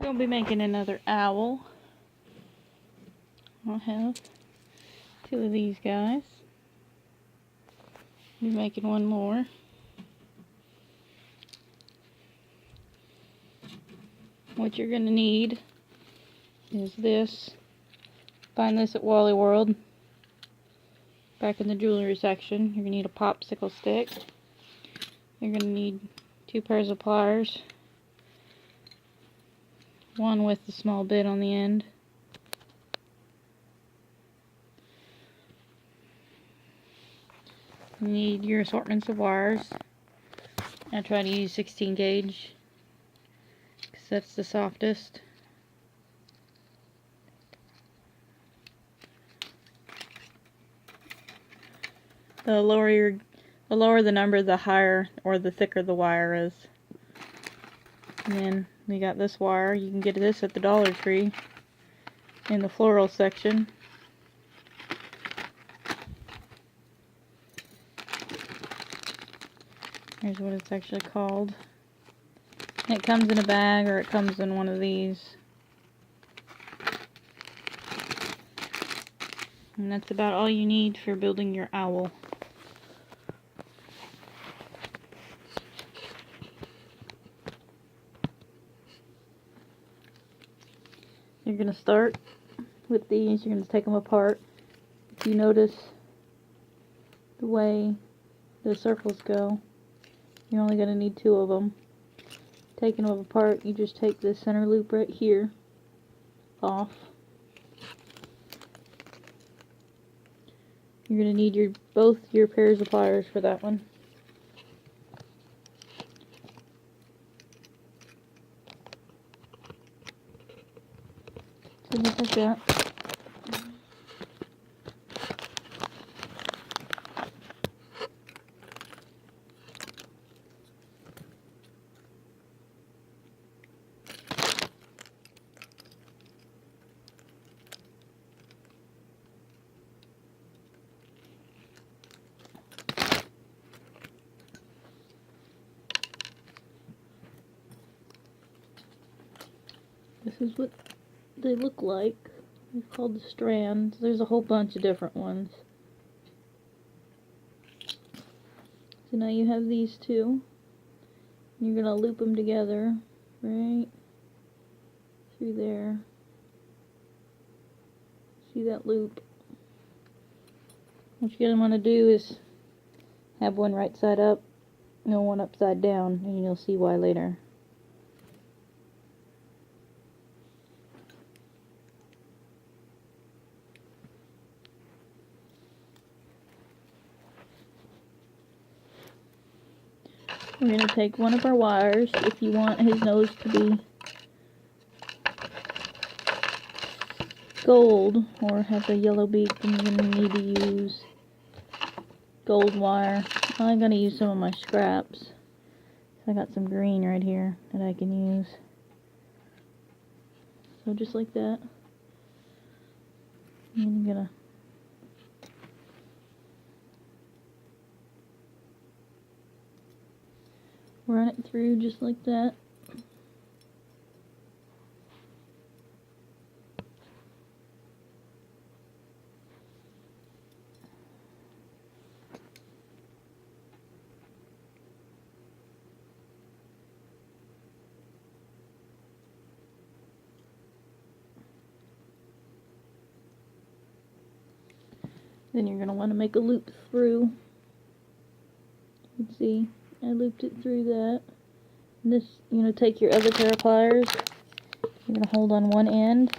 Gonna be making another owl. I'll have 2 of these guys. Be making one more. What you're gonna need is this. Find this at Wally World. Back in the jewelry section. You're gonna need a popsicle stick. You're gonna need 2 pairs of pliers. One with the small bit on the end. You need your assortments of wires. I try to use 16 gauge because that's the softest. The lower the number, the higher or the thicker the wire is. And then we got this wire. You can get this at the Dollar Tree in the floral section. Here's what it's actually called. It comes in a bag or it comes in one of these. And that's about all you need for building your owl. You're going to start with these. You're going to take them apart. If you notice the way the circles go, you're only going to need 2 of them. Taking them apart, you just take this center loop right here off. You're going to need both your pairs of pliers for that one. So just like that. This is what they look like. They're called the strands. There's a whole bunch of different ones. So now you have these 2. You're going to loop them together right through there. See that loop? What you're going to want to do is have one right side up and one upside down, and you'll see why later. We're going to take one of our wires. If you want his nose to be gold or have a yellow beak, then you're going to need to use gold wire. I'm going to use some of my scraps. So I got some green right here that I can use. So just like that. And I'm going to run it through just like that. Then you're going to want to make a loop through. You can see I looped it through that. And this, you're going to take your other pair of pliers. You're going to hold on one end.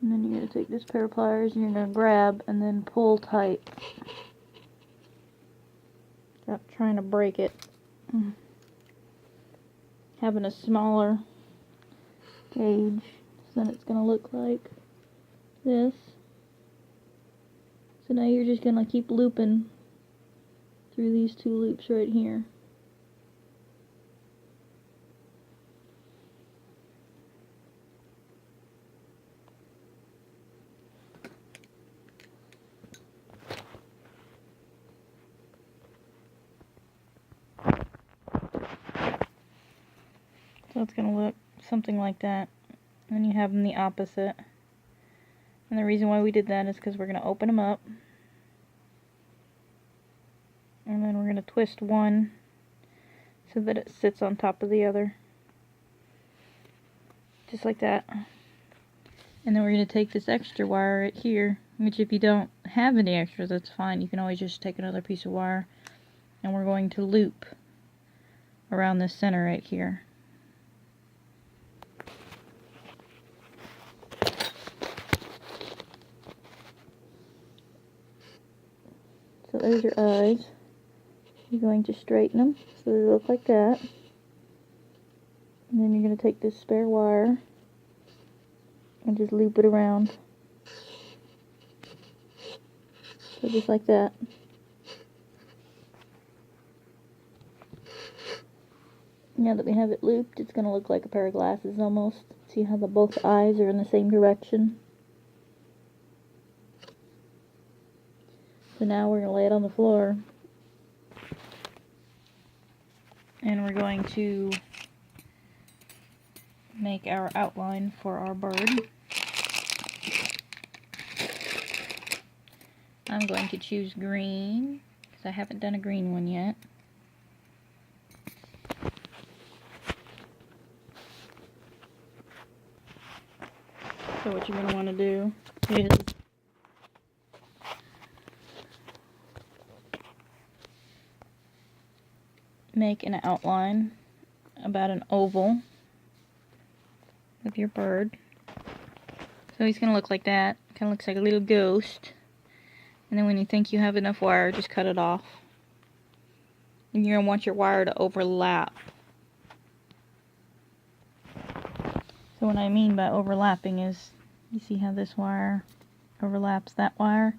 And then you're going to take this pair of pliers and you're going to grab and then pull tight. Without trying to break it. Having a smaller gauge, so then it's going to look like this. So now you're just going to keep looping through these 2 loops right here. So it's going to look something like that. And then you have them the opposite. And the reason why we did that is because we're going to open them up. And then we're going to twist one so that it sits on top of the other. Just like that. And then we're going to take this extra wire right here, which if you don't have any extras, that's fine. You can always just take another piece of wire. And we're going to loop around this center right here. So there's your eyes. You're going to straighten them so they look like that. And then you're going to take this spare wire and just loop it around. So just like that. Now that we have it looped, it's going to look like a pair of glasses almost. See how both eyes are in the same direction? So now we're going to lay it on the floor. And we're going to make our outline for our bird. I'm going to choose green, because I haven't done a green one yet. So what you're going to want to do is make an outline about an oval of your bird. So he's going to look like that. Kind of looks like a little ghost. And then when you think you have enough wire, just cut it off. And you're going to want your wire to overlap. So what I mean by overlapping is, you see how this wire overlaps that wire?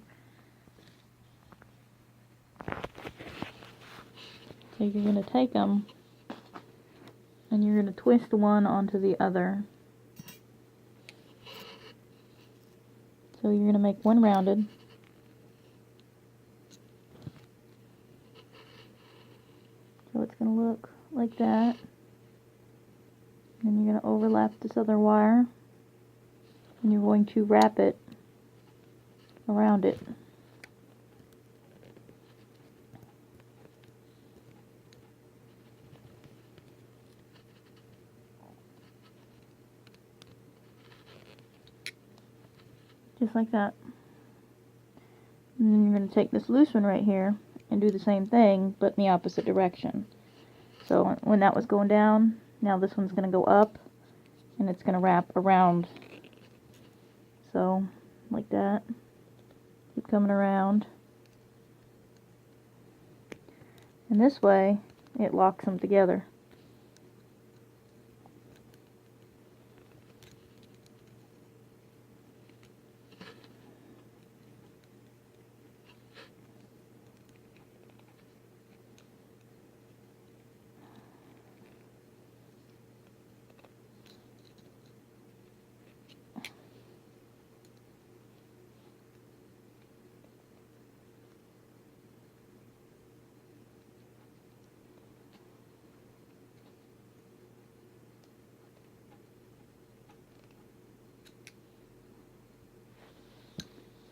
So you're going to take them and you're going to twist one onto the other. So you're going to make one rounded. So it's going to look like that. And you're going to overlap this other wire. And you're going to wrap it around it. Just like that. And then you're going to take this loose one right here and do the same thing, but in the opposite direction. So when that was going down, now this one's going to go up, and it's going to wrap around. So, like that. Keep coming around. And this way, it locks them together.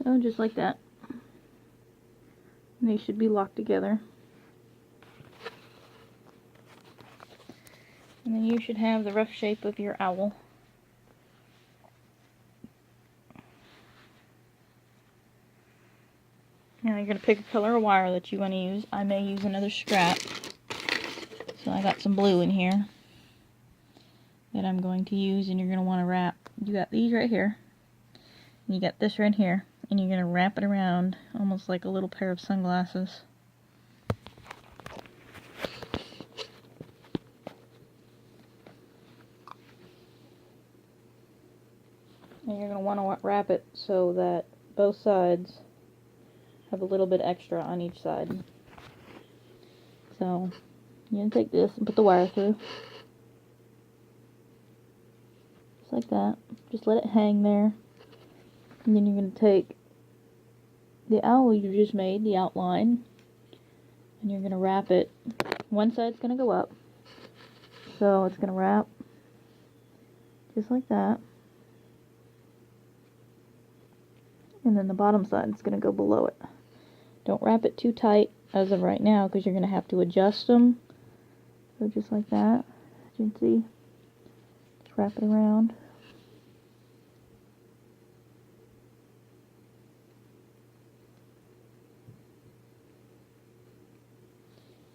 So just like that. And they should be locked together. And then you should have the rough shape of your owl. Now you're going to pick a color of wire that you want to use. I may use another scrap. So I got some blue in here that I'm going to use, and you're going to want to wrap. You got these right here. And you got this right here. And you're going to wrap it around almost like a little pair of sunglasses. And you're going to want to wrap it so that both sides have a little bit extra on each side. So you're going to take this and put the wire through. Just like that. Just let it hang there. And then you're going to take the owl you just made, the outline, and you're going to wrap it. One side's going to go up. So it's going to wrap just like that. And then the bottom side is going to go below it. Don't wrap it too tight as of right now, because you're going to have to adjust them. So just like that, as you can see, just wrap it around.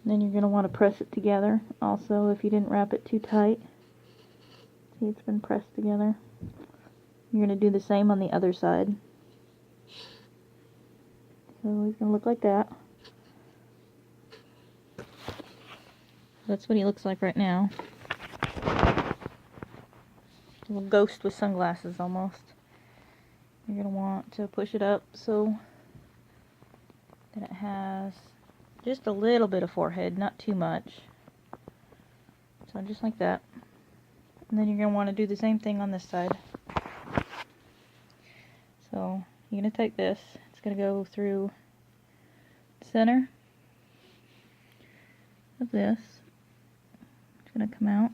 And then you're going to want to press it together also if you didn't wrap it too tight. See, it's been pressed together. You're going to do the same on the other side. So he's going to look like that. That's what he looks like right now. A little ghost with sunglasses almost. You're going to want to push it up so that it has just a little bit of forehead, not too much. So just like that. And then you're going to want to do the same thing on this side. So you're going to take this. It's going to go through the center of this. It's going to come out.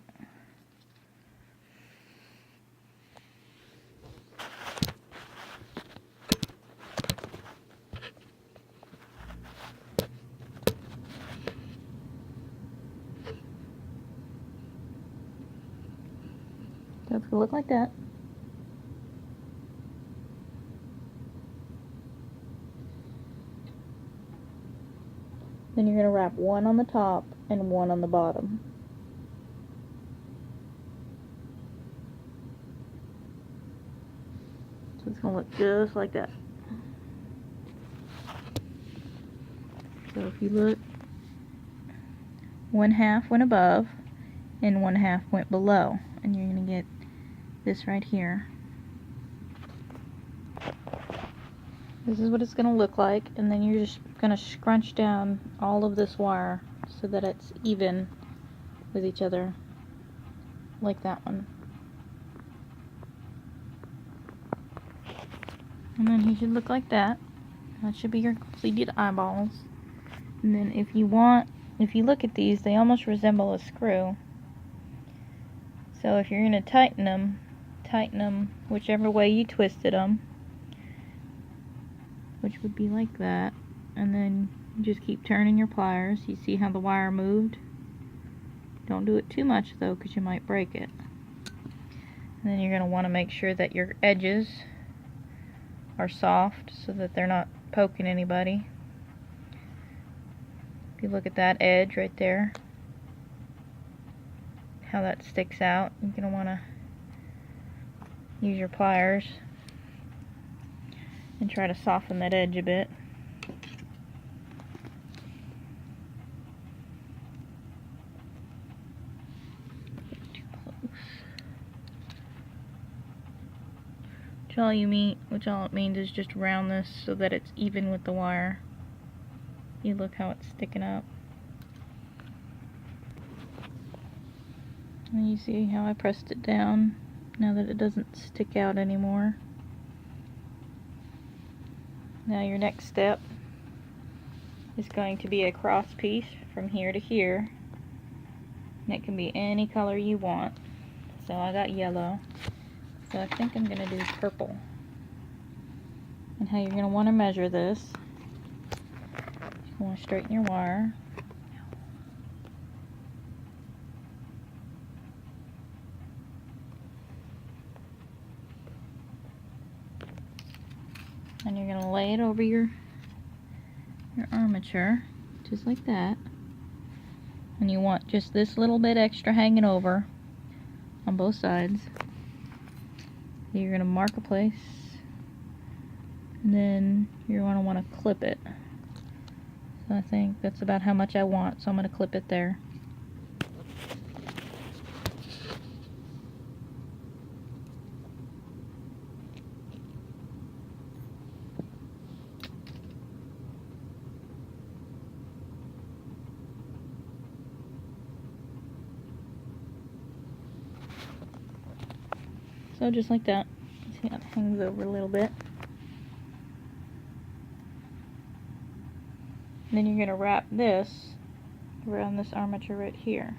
So it's going to look like that. Then you're going to wrap one on the top and one on the bottom. So it's going to look just like that. So if you look, one half went above and one half went below. And you're going to get this right here. This is what it's going to look like, and then you're just going to scrunch down all of this wire so that it's even with each other, like that one. And then he should look like that. That should be your completed eyeballs. And then if you look at these, they almost resemble a screw. So if you're going to tighten them whichever way you twisted them, which would be like that, and then you just keep turning your pliers. You see how the wire moved? Don't do it too much though, because you might break it. And then you're going to want to make sure that your edges are soft so that they're not poking anybody. If you look at that edge right there, how that sticks out, you're going to want to use your pliers and try to soften that edge a bit. Too close. Which all it means is just round this so that it's even with the wire. You look how it's sticking up. And you see how I pressed it down now that it doesn't stick out anymore. Now your next step is going to be a cross piece from here to here. And it can be any color you want. So I got yellow. So I think I'm going to do purple. And how you're going to want to measure this, you want to straighten your wire. And you're going to lay it over your armature, just like that. And you want just this little bit extra hanging over on both sides. You're going to mark a place, and then you're going to want to clip it. So I think that's about how much I want, so I'm going to clip it there. So just like that. See how it hangs over a little bit. And then you're going to wrap this around this armature right here.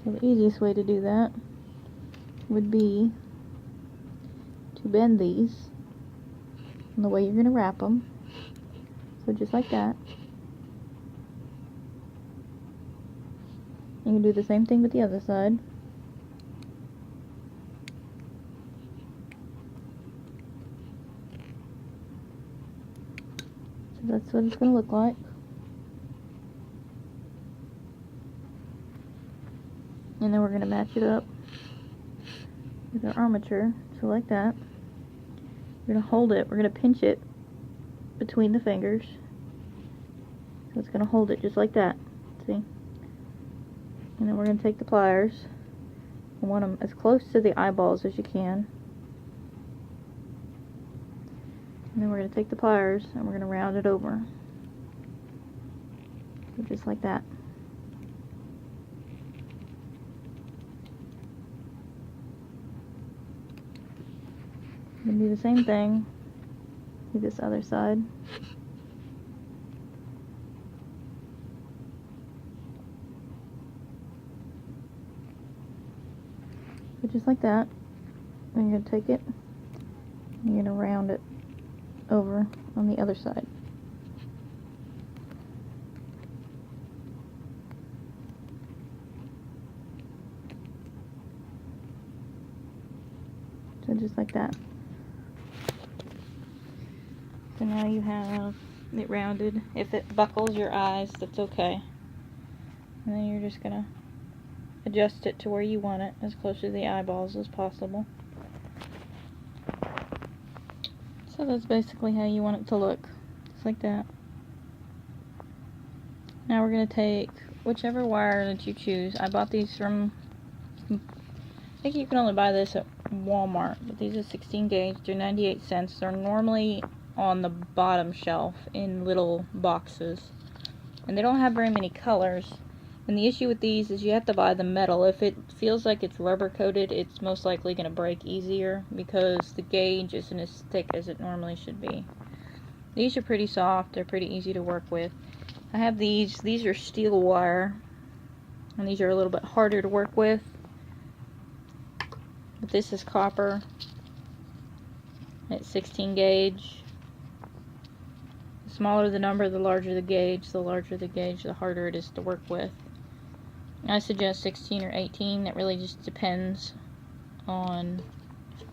So the easiest way to do that would be to bend these and the way you're going to wrap them. So just like that. You can do the same thing with the other side. So that's what it's going to look like. And then we're going to match it up with our armature. So like that. We're going to hold it. We're going to pinch it between the fingers. So it's going to hold it just like that. See? And then we're going to take the pliers. You want them as close to the eyeballs as you can. And then we're going to take the pliers and we're going to round it over. So just like that. I'm going to do the same thing with this other side. So just like that. And you're going to take it and you're going to round it over on the other side. So just like that. So now you have it rounded. If it buckles your eyes, that's okay. And then you're just going to adjust it to where you want it, as close to the eyeballs as possible. So that's basically how you want it to look. Just like that. Now we're going to take whichever wire that you choose. I bought these from, I think you can only buy this at Walmart, but these are 16 gauge. They're 98 cents. They're normally on the bottom shelf in little boxes. And they don't have very many colors. And the issue with these is you have to buy the metal. If it feels like it's rubber coated, it's most likely going to break easier because the gauge isn't as thick as it normally should be. These are pretty soft. They're pretty easy to work with. I have these. These are steel wire. And these are a little bit harder to work with. But this is copper. It's 16 gauge. The smaller the number, the larger the gauge. The larger the gauge, the harder it is to work with. I suggest 16 or 18. That really just depends on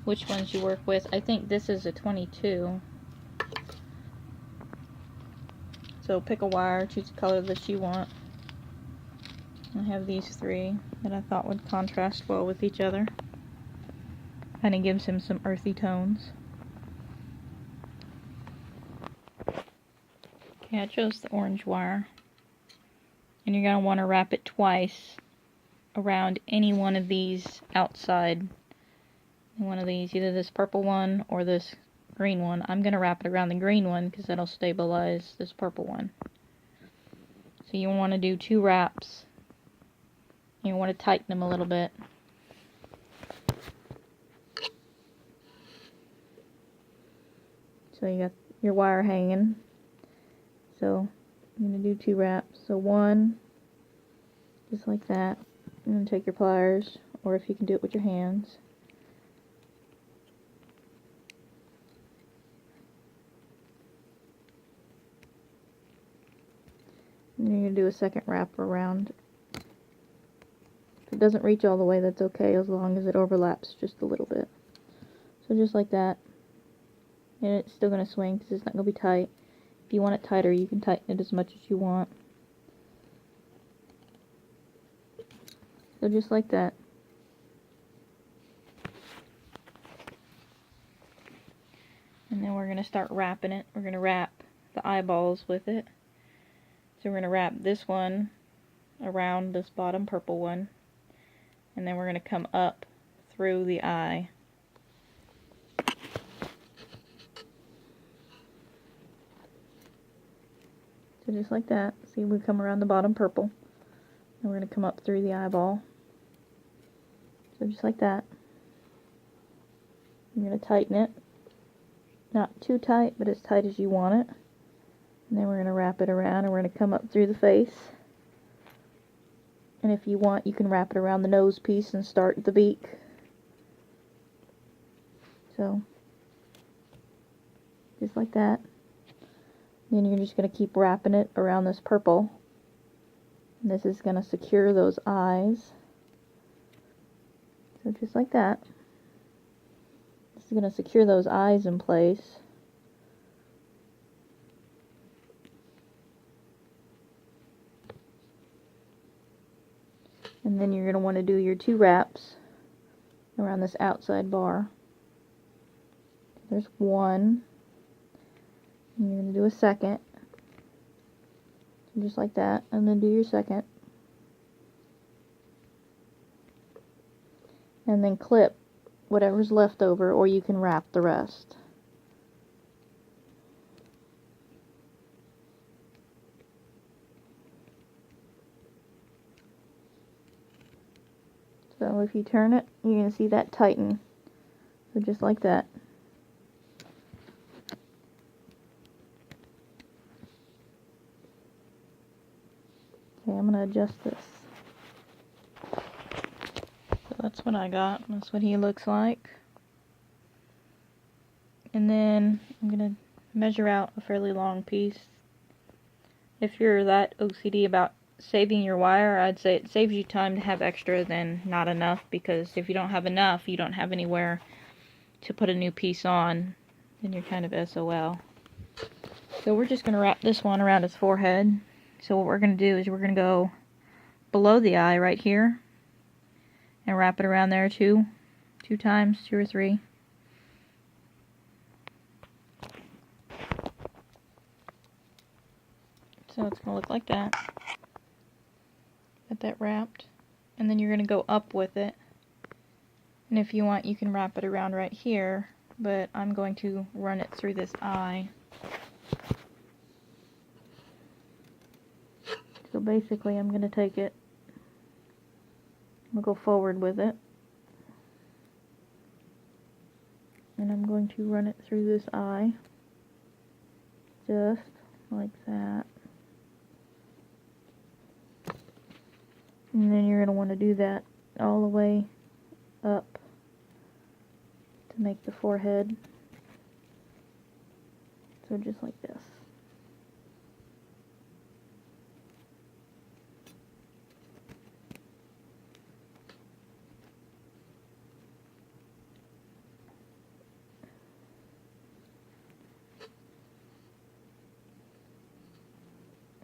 which ones you work with. I think this is a 22. So pick a wire, choose the color that you want. I have these three that I thought would contrast well with each other. Kind of gives him some earthy tones. Okay, I chose the orange wire. And you're going to want to wrap it twice around any one of these outside. One of these, either this purple one or this green one. I'm going to wrap it around the green one because that'll stabilize this purple one. So you want to do 2 wraps. You want to tighten them a little bit. So you got your wire hanging. So I'm going to do 2 wraps. So 1, just like that. And then take your pliers, or if you can do it with your hands. And then you're going to do a second wrap around. If it doesn't reach all the way, that's okay, as long as it overlaps just a little bit. So just like that. And it's still going to swing because it's not going to be tight. If you want it tighter, you can tighten it as much as you want. So just like that. And then we're going to start wrapping it. We're going to wrap the eyeballs with it. So we're going to wrap this one around this bottom purple one. And then we're going to come up through the eye. So just like that. See, we come around the bottom purple. And we're going to come up through the eyeball. So just like that. You're going to tighten it. Not too tight, but as tight as you want it. And then we're going to wrap it around and we're going to come up through the face. And if you want, you can wrap it around the nose piece and start the beak. So, just like that. Then you're just going to keep wrapping it around this purple. And this is going to secure those eyes. So just like that. This is going to secure those eyes in place. And then you're going to want to do your 2 wraps around this outside bar. There's 1. And you're going to do a second. Just like that. And then do your second. And then clip whatever's left over, or you can wrap the rest. So if you turn it, you're going to see that tighten. So just like that. Okay, I'm going to adjust this. So that's what I got. That's what he looks like. And then I'm going to measure out a fairly long piece. If you're that OCD about saving your wire, I'd say it saves you time to have extra than not enough, because if you don't have enough, you don't have anywhere to put a new piece on, then you're kind of SOL. So we're just going to wrap this one around his forehead. So what we're going to do is we're going to go below the eye right here and wrap it around there two times, 2 or 3. So it's going to look like that. Get that wrapped. And then you're going to go up with it. And if you want, you can wrap it around right here, but I'm going to run it through this eye. So basically I'm going to take it, I'm going to go forward with it, and I'm going to run it through this eye, just like that. And then you're going to want to do that all the way up to make the forehead. So just like this.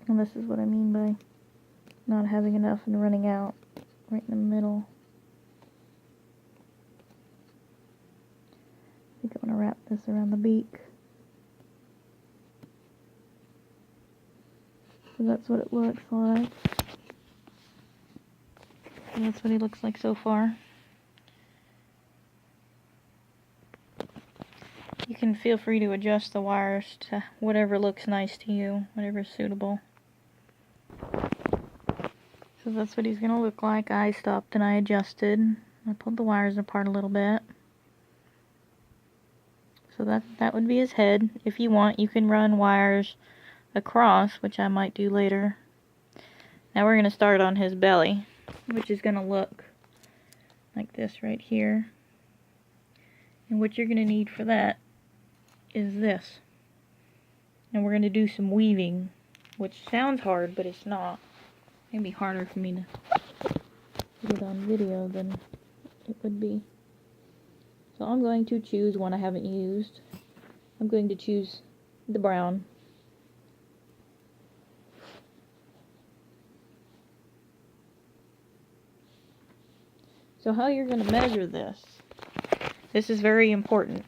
And this is what I mean by not having enough and running out right in the middle. I think I'm going to wrap this around the beak. So that's what it looks like. And that's what he looks like so far. You can feel free to adjust the wires to whatever looks nice to you, whatever's suitable. So that's what he's going to look like. I stopped and I adjusted. I pulled the wires apart a little bit. So that would be his head. If you want, you can run wires across, which I might do later. Now we're going to start on his belly, which is going to look like this right here. And what you're going to need for that is this. And we're going to do some weaving, which sounds hard, but it's not. It'd be harder for me to put it on video than it would be. So I'm going to choose one I haven't used. I'm going to choose the brown. So how you're going to measure this, this is very important.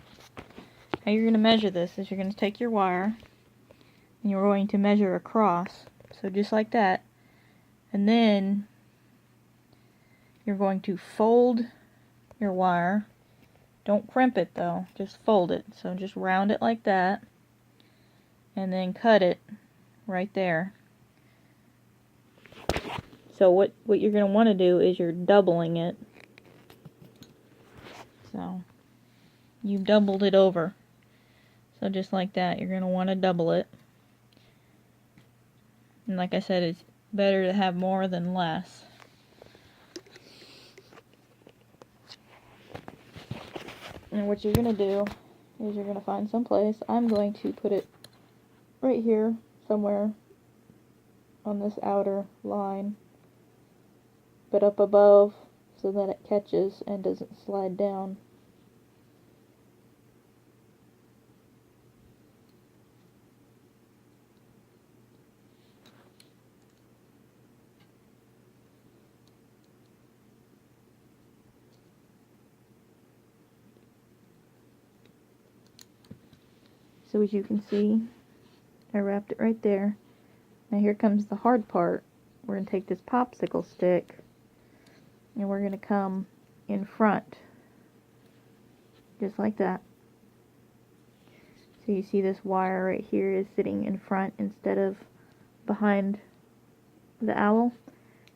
How you're going to measure this is you're going to take your wire and you're going to measure across. So just like that. And then you're going to fold your wire. Don't crimp it though, just fold it. So just round it like that. And then cut it right there. So what you're going to want to do is you're doubling it. So you've doubled it over. So just like that, you're going to want to double it. And like I said, it's better to have more than less. And what you're going to do is you're going to find some place. I'm going to put it right here somewhere on this outer line, but up above so that it catches and doesn't slide down. So as you can see, I wrapped it right there. Now here comes the hard part. We're going to take this popsicle stick and we're going to come in front, just like that. So you see this wire right here is sitting in front instead of behind the owl.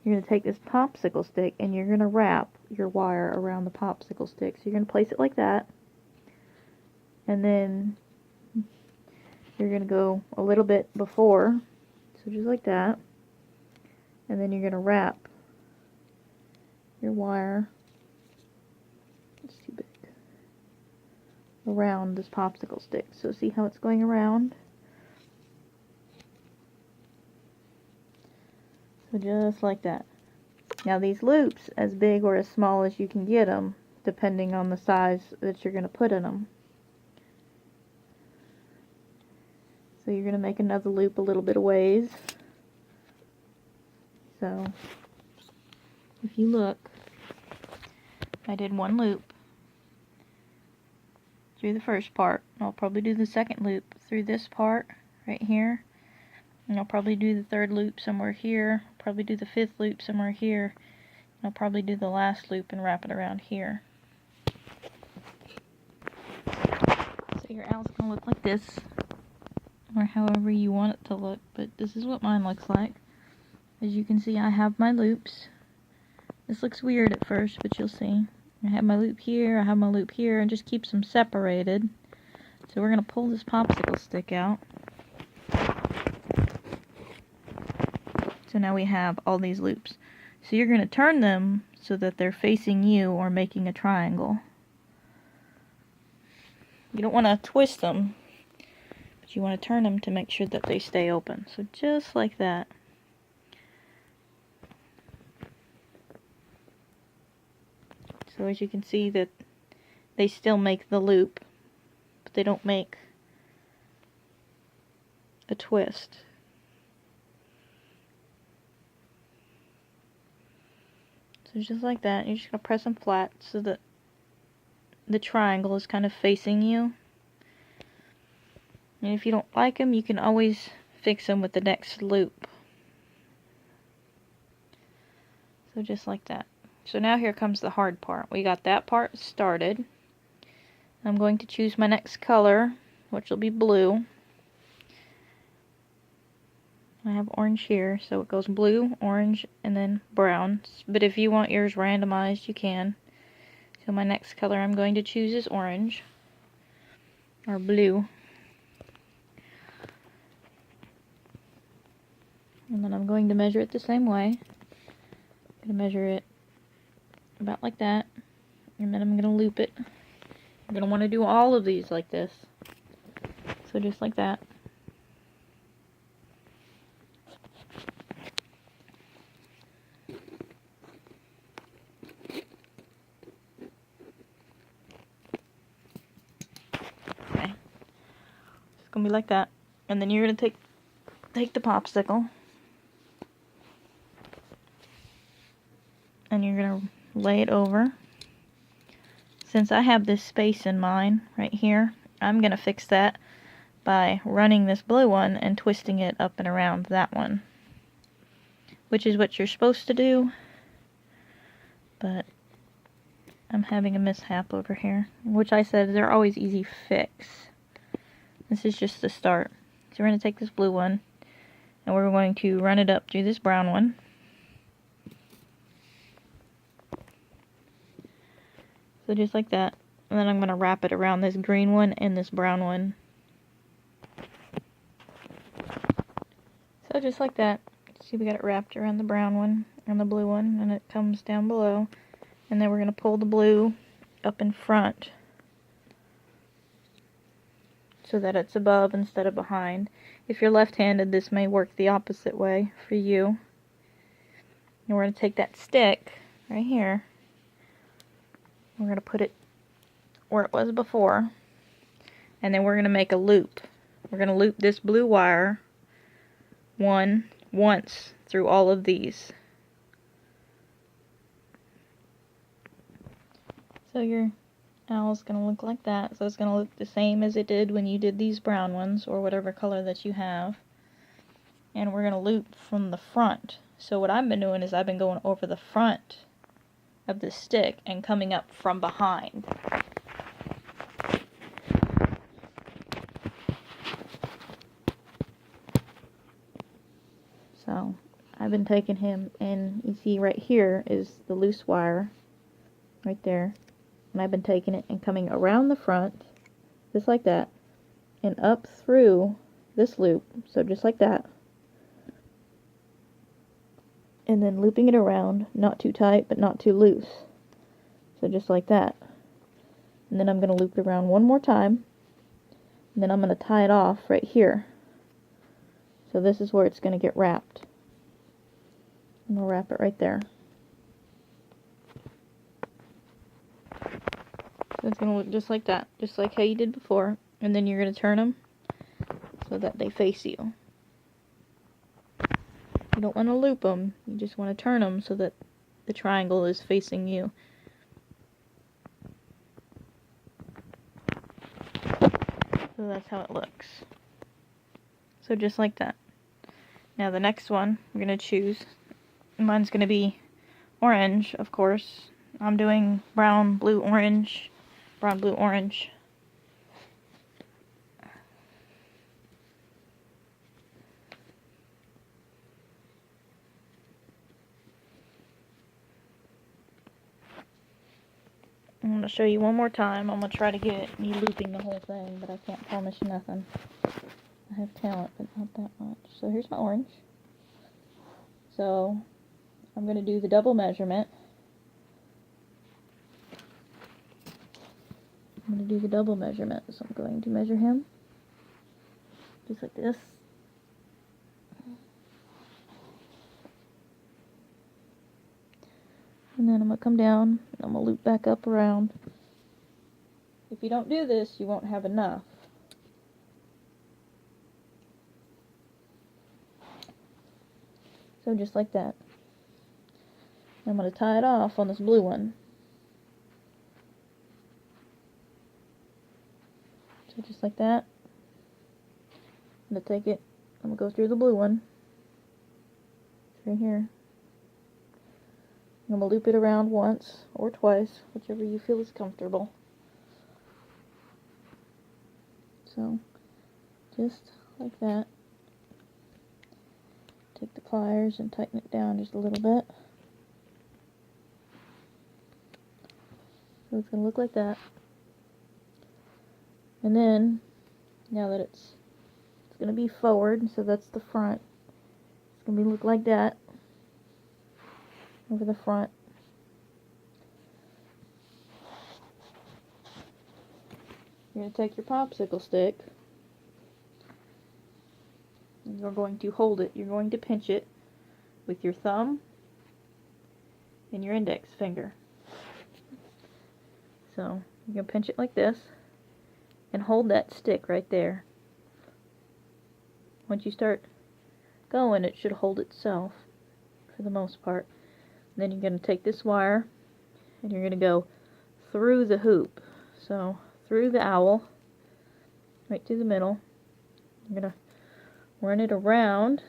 You're going to take this popsicle stick and you're going to wrap your wire around the popsicle stick. So you're going to place it like that, and then you're going to go a little bit before, so just like that, and then you're going to wrap your wire, it's too big, around this popsicle stick. So see how it's going around? So just like that. Now these loops, as big or as small as you can get them, depending on the size that you're going to put in them. So you're going to make another loop a little bit of ways. So if you look, I did one loop through the first part. I'll probably do the second loop through this part right here. And I'll probably do the third loop somewhere here. I'll probably do the fifth loop somewhere here. And I'll probably do the last loop and wrap it around here. So your owl's going to look like this, or however you want it to look, but this is what mine looks like. As you can see, I have my loops. This looks weird at first, but you'll see. I have my loop here, I have my loop here, and just keeps them separated. So we're going to pull this popsicle stick out. So now we have all these loops. So you're going to turn them so that they're facing you or making a triangle. You don't want to twist them, but you want to turn them to make sure that they stay open. So just like that. So as you can see, that they still make the loop, but they don't make a twist. So just like that, you're just going to press them flat so that the triangle is kind of facing you. And if you don't like them, you can always fix them with the next loop. So just like that. So now here comes the hard part. We got that part started. I'm going to choose my next color, which will be blue. I have orange here, so it goes blue, orange, and then brown. But if you want yours randomized, you can. So my next color I'm going to choose is orange, or blue. And then I'm going to measure it the same way. I'm going to measure it about like that, and then I'm going to loop it. You're going to want to do all of these like this. So just like that. Okay. It's going to be like that. And then you're going to take the popsicle, and you're going to lay it over. Since I have this space in mine right here, I'm going to fix that by running this blue one and twisting it up and around that one, which is what you're supposed to do, but I'm having a mishap over here, which I said they're always easy fix. This is just the start. So we're going to take this blue one and we're going to run it up through this brown one. So just like that. And then I'm going to wrap it around this green one and this brown one. So just like that. See, we got it wrapped around the brown one and the blue one, and it comes down below. And then we're going to pull the blue up in front so that it's above instead of behind. If you're left-handed, this may work the opposite way for you. And we're going to take that stick right here. We're going to put it where it was before. And then we're going to make a loop. We're going to loop this blue wire once through all of these. So your owl's going to look like that. So it's going to look the same as it did when you did these brown ones, or whatever color that you have. And we're going to loop from the front. So what I've been doing is I've been going over the front of the stick and coming up from behind. So I've been taking him, and you see right here is the loose wire right there. And I've been taking it and coming around the front, just like that, and up through this loop, so just like that. And then looping it around, not too tight, but not too loose. So just like that. And then I'm going to loop it around one more time, and then I'm going to tie it off right here. So this is where it's going to get wrapped. And we'll wrap it right there. So it's going to look just like that, just like how you did before. And then you're going to turn them so that they face you. You don't want to loop them, you just want to turn them so that the triangle is facing you. So that's how it looks. So just like that. Now the next one we're going to choose, mine's going to be orange, of course. I'm doing brown, blue, orange. Brown, blue, orange. I'm going to show you one more time. I'm going to try to get me looping the whole thing, but I can't promise you nothing. I have talent, but not that much. So here's my orange. So I'm going to do the double measurement. I'm going to do the double measurement. So I'm going to measure him just like this. And then I'm going to come down, and I'm going to loop back up around. If you don't do this, you won't have enough. So just like that. I'm going to tie it off on this blue one. So just like that. I'm going to take it, I'm going to go through the blue one. It's right here. I'm going to loop it around once or twice, whichever you feel is comfortable. So, just like that. Take the pliers and tighten it down just a little bit. So it's going to look like that. And then, now that it's going to be forward, so that's the front. It's going to look like that over the front. You're going to take your popsicle stick, and you're going to hold it. You're going to pinch it with your thumb and your index finger. So you're going to pinch it like this and hold that stick right there. Once you start going, it should hold itself for the most part. And then you're going to take this wire and you're going to go through the hoop. So through the owl, right through the middle. You're going to run it around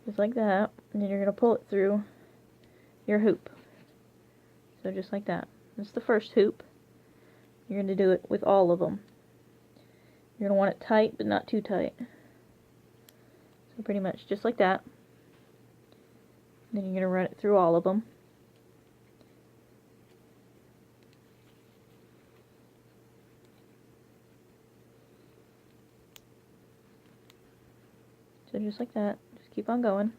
just like that, and then you're going to pull it through your hoop. So just like that. That's the first hoop. You're going to do it with all of them. You're going to want it tight, but not too tight. So pretty much just like that. Then you're going to run it through all of them. So just like that. Just keep on going.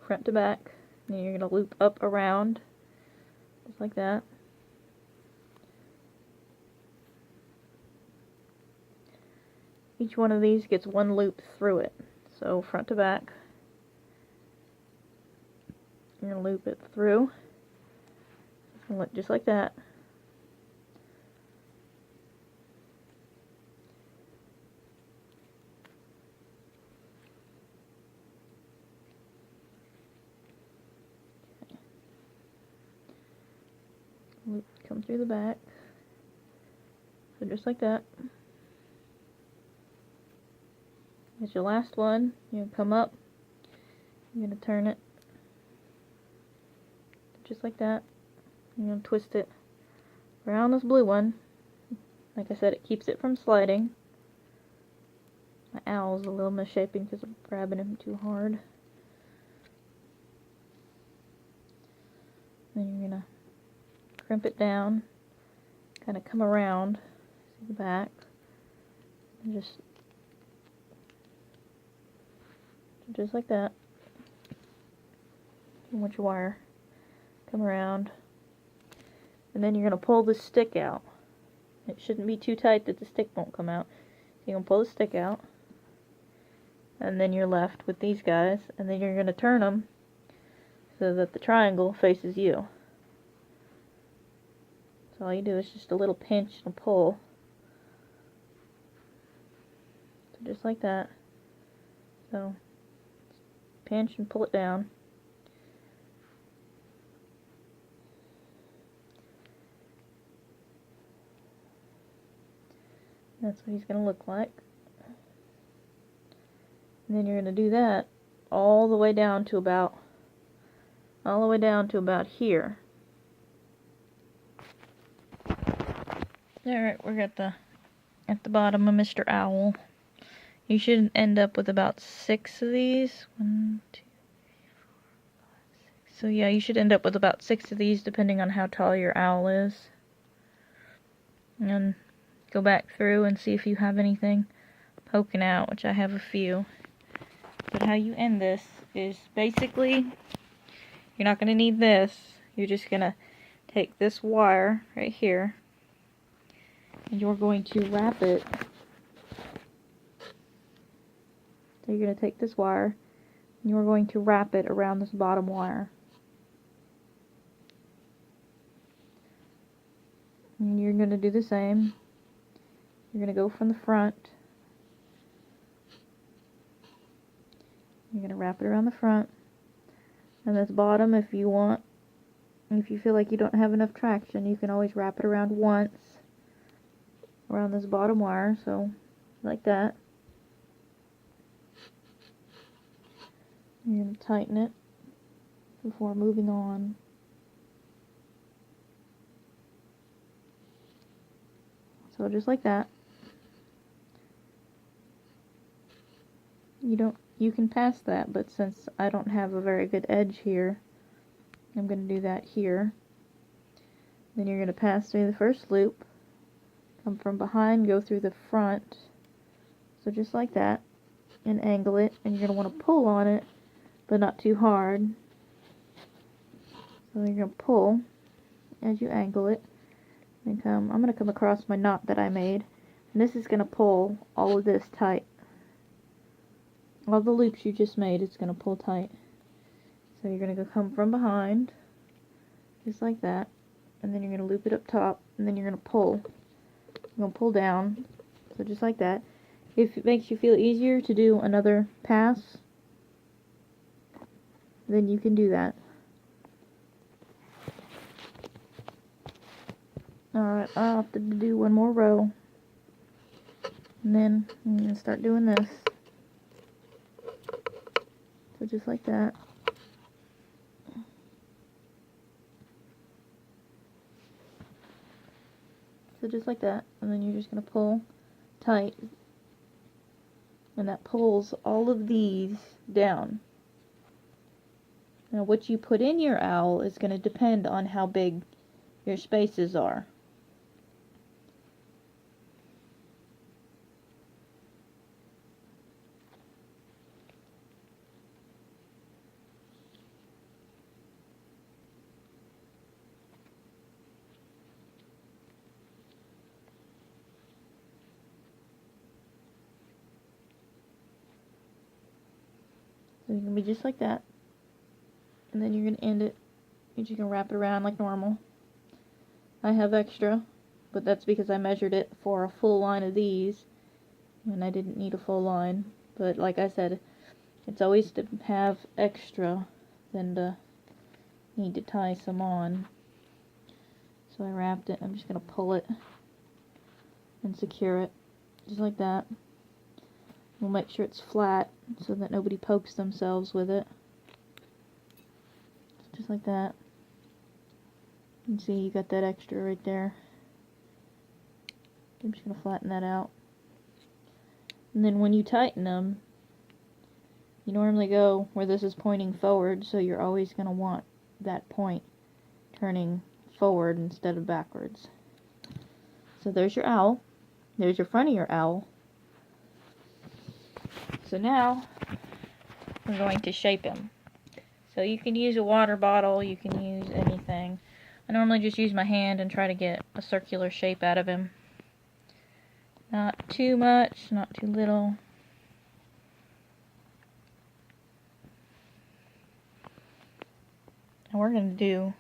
Front to back. Then you're going to loop up around. Just like that. each one of these gets one loop through it. So front to back, you're going to loop it through, just like that. Loop, come through the back, so just like that. That's your last one. You're going to come up, you're going to turn it, just like that. You're going to twist it around this blue one. Like I said, it keeps it from sliding. My owl's a little misshapen because I'm grabbing him too hard. Then you're going to crimp it down, kind of come around to the back, and just like that. And with your wire, come around, and then you're going to pull the stick out. It shouldn't be too tight that the stick won't come out. So you're going to pull the stick out, and then you're left with these guys, and then you're going to turn them so that the triangle faces you. So all you do is just a little pinch and pull. So just like that. So pinch and pull it down. That's what he's going to look like. And then you're going to do that all the way down to about here. Alright, we're at the bottom of Mr. Owl. You should end up with about 6 of these. 1, 2, 3, 4, 5, 6. So yeah, you should end up with about 6 of these depending on how tall your owl is. And go back through and see if you have anything poking out, which I have a few. But how you end this is basically, you're not going to need this. You're just going to take this wire right here, and you're going to wrap it. So you're going to take this wire, and you're going to wrap it around this bottom wire. And you're going to do the same. You're going to go from the front. You're going to wrap it around the front. And this bottom, if you feel like you don't have enough traction, you can always wrap it around once around this bottom wire, so like that. You're going to tighten it before moving on. So just like that. You can pass that, but since I don't have a very good edge here, I'm going to do that here. Then you're going to pass through the first loop, come from behind, go through the front, so just like that, and angle it, and you're going to want to pull on it, but not too hard. So you're going to pull as you angle it, and I'm going to come across my knot that I made, and this is going to pull all of this tight. All the loops you just made, it's going to pull tight. So you're going to go come from behind, just like that, and then you're going to loop it up top, and then you're going to pull. You're going to pull down, so just like that. If it makes you feel easier to do another pass, then you can do that. Alright, I'll have to do one more row, and then I'm going to start doing this. So just like that. So just like that, and then you're just going to pull tight, and that pulls all of these down. Now what you put in your owl is going to depend on how big your spaces are. So it's going to be just like that. And then you're going to end it. You're just going to wrap it around like normal. I have extra, but that's because I measured it for a full line of these. And I didn't need a full line. But like I said, it's always to have extra than to need to tie some on. So I wrapped it. I'm just going to pull it and secure it. Just like that. We'll make sure it's flat so that nobody pokes themselves with it. Just like that. You can see you got that extra right there. I'm just going to flatten that out. And then when you tighten them, you normally go where this is pointing forward, so you're always going to want that point turning forward instead of backwards. So there's your owl. There's your front of your owl. So now we're going to shape him. So you can use a water bottle, you can use anything. I normally just use my hand and try to get a circular shape out of him. Not too much, not too little. And we're going to do,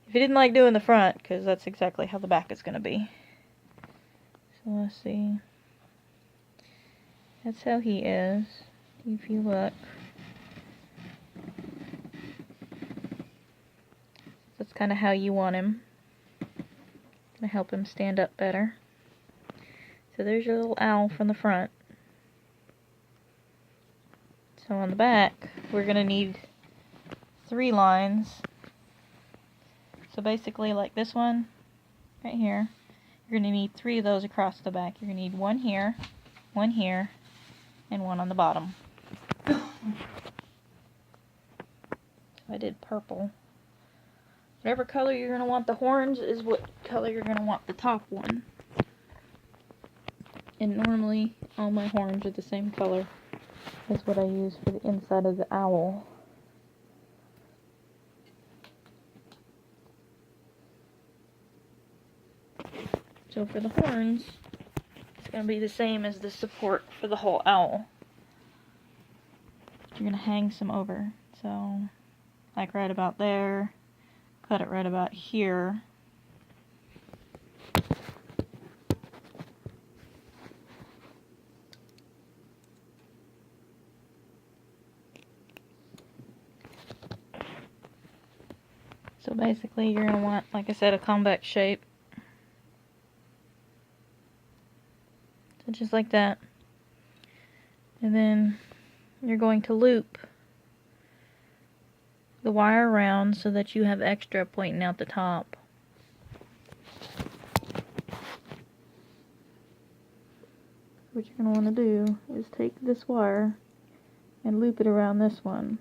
if you didn't like doing the front, because that's exactly how the back is going to be. So let's see. That's how he is, if you look. That's kind of how you want him. Gonna help him stand up better. So there's your little owl from the front. So on the back, we're gonna need 3 lines. So basically like this one, right here, you're gonna need 3 of those across the back. You're gonna need one here, and one on the bottom. So I did purple. Whatever color you're going to want the horns is what color you're going to want the top one. And normally all my horns are the same color as what I use for the inside of the owl. So for the horns, it's going to be the same as the support for the whole owl. You're going to hang some over. So like right about there. Cut it right about here. So basically you're going to want, like I said, a convex shape. So just like that. And then you're going to loop the wire around so that you have extra pointing out the top. What you're going to want to do is take this wire and loop it around this one.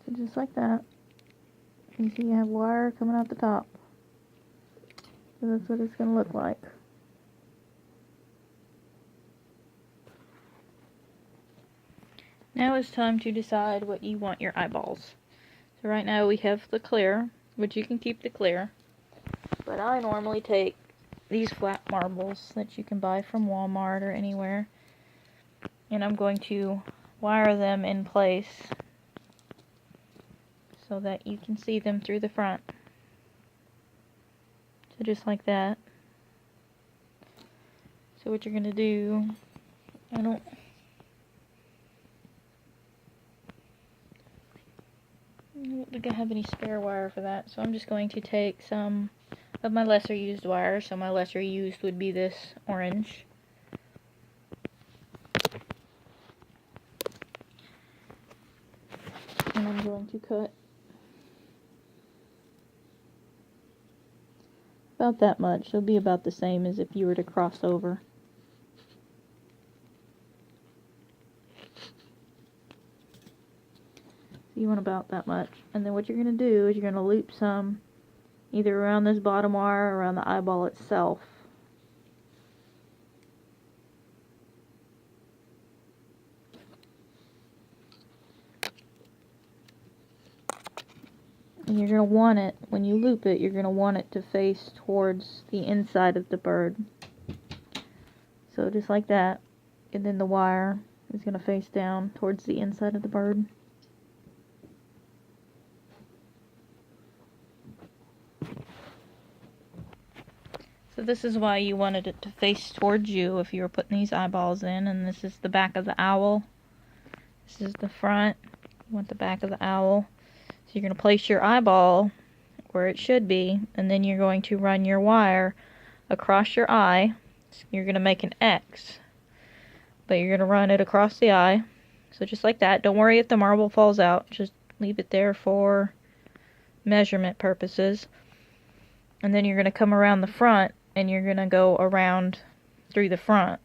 So just like that. You see you have wire coming out the top. So that's what it's going to look like. Now it's time to decide what you want your eyeballs. So right now we have the clear, which you can keep the clear. But I normally take these flat marbles that you can buy from Walmart or anywhere. And I'm going to wire them in place so that you can see them through the front. So just like that. So what you're going to do, I don't think I have any spare wire for that, so I'm just going to take some of my lesser used wire. So my lesser used would be this orange. And I'm going to cut about that much. It'll be about the same as if you were to cross over. So you want about that much. And then what you're going to do is you're going to loop some either around this bottom wire or around the eyeball itself. And you're going to want it, when you loop it, you're going to want it to face towards the inside of the bird. So just like that. And then the wire is going to face down towards the inside of the bird. So this is why you wanted it to face towards you if you were putting these eyeballs in. And this is the back of the owl. This is the front. You want the back of the owl. So you're going to place your eyeball where it should be. And then you're going to run your wire across your eye. So you're going to make an X. But you're going to run it across the eye. So just like that. Don't worry if the marble falls out. Just leave it there for measurement purposes. And then you're going to come around the front. And you're going to go around through the front.